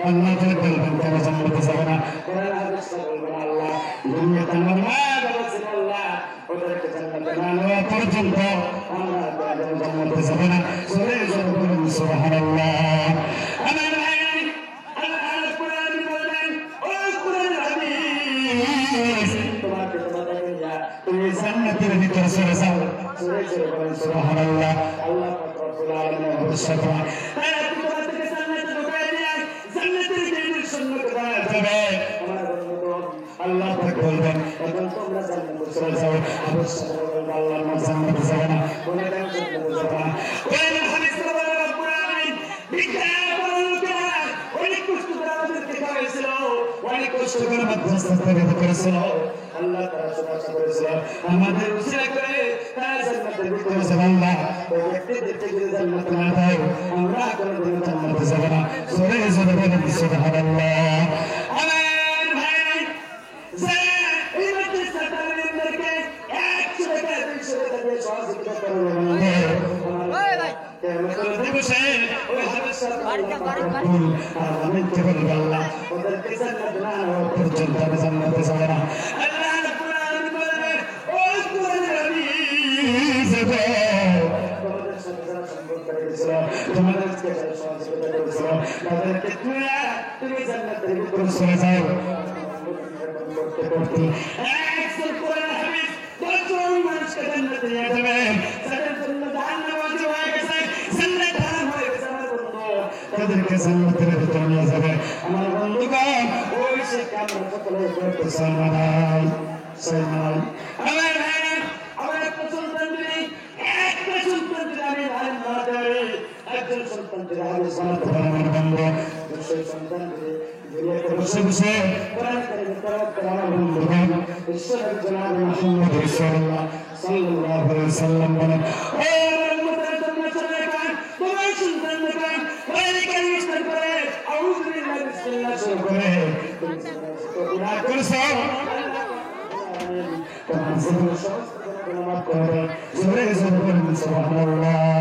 আল্লাহ তাআলা বলবেন কেন জান্নাতে যাবে না কোরআন হাদিস বলবেন আল্লাহ দুনিয়াতে আমার মা বাবা ছিল আল্লাহ ওদেরকে জান্নাতে না নেওয়া পর্যন্ত আমরা জান্নাতে যাবে না সরে যাবে বলুন সুবহানাল্লাহ আমার ভাই আল্লাহ কোরআন বলেন ও কোরআন হাদিস তোমাকে তুমি জান্নাতের ভিতরে চলে যাও সরে যাবে বলুন সুবহানাল্লাহ আল্লাহ পাক রব্বুল আলামিন ভবিষ্যৎ আল্লাহ পাক বলবেন এখন তোমরা জান্নাতে চলে যাও অবশ্যই বলবেন আল্লাহ না জান্নাতে যাবে না বলে দেন জান্নাতে যাবে না কোরআন হাদিস বলে রব্বুল আলামিন বিজ্ঞান বলুকা অনেক কষ্ট করে আমাদেরকে খাওয়াইছিল অনেক কষ্ট করে মাদ্রাসা তৈরি করেছিল আল্লাহ তাআলা সুবহানাহু করেছিল আমাদের উসিলা করে তারা জান্নাতের ভিতরে যাবে আল্লাহ ওই ব্যক্তিদেরকে যদি জান্নাতে না দাও আমরা কোনদিন জান্নাতে যাব না সরে যাবে বলেন সুবহানাল্লাহ তাদেরকে জান্নাতের ভিতরে নিয়ে যাবে আমার বন্ধুগণ ওই সে কামনা সকলে করতে সালাম সালাম আমার ভাই আমার একটা সন্তান যদি আমি ভাই না দেবে একজন সন্তান যদি আমি সালাতে পারি আমার বন্ধু সেই সন্তান যদি দুনিয়াতে বসে বসে কোরআন কারিমে তেলাওয়াত করে আমার বন্ধুগণ ঈশ্বরের জনাব মুহাম্মদ রাসূলুল্লাহ সাল্লাল্লাহু আলাইহি ওয়াসাল্লাম বলেন ও উম্মতের জন্য চলে যান তোমার সন্তান দেখেন কোরআন কারিম ইসলাম করে আউযু বিল্লাহি বিসমিল্লাহ শুরু করে না করছো তোমার জীবন সমস্ত গুনাহ মাফ করে জোরে জোরে বলুন সুবহানাল্লাহ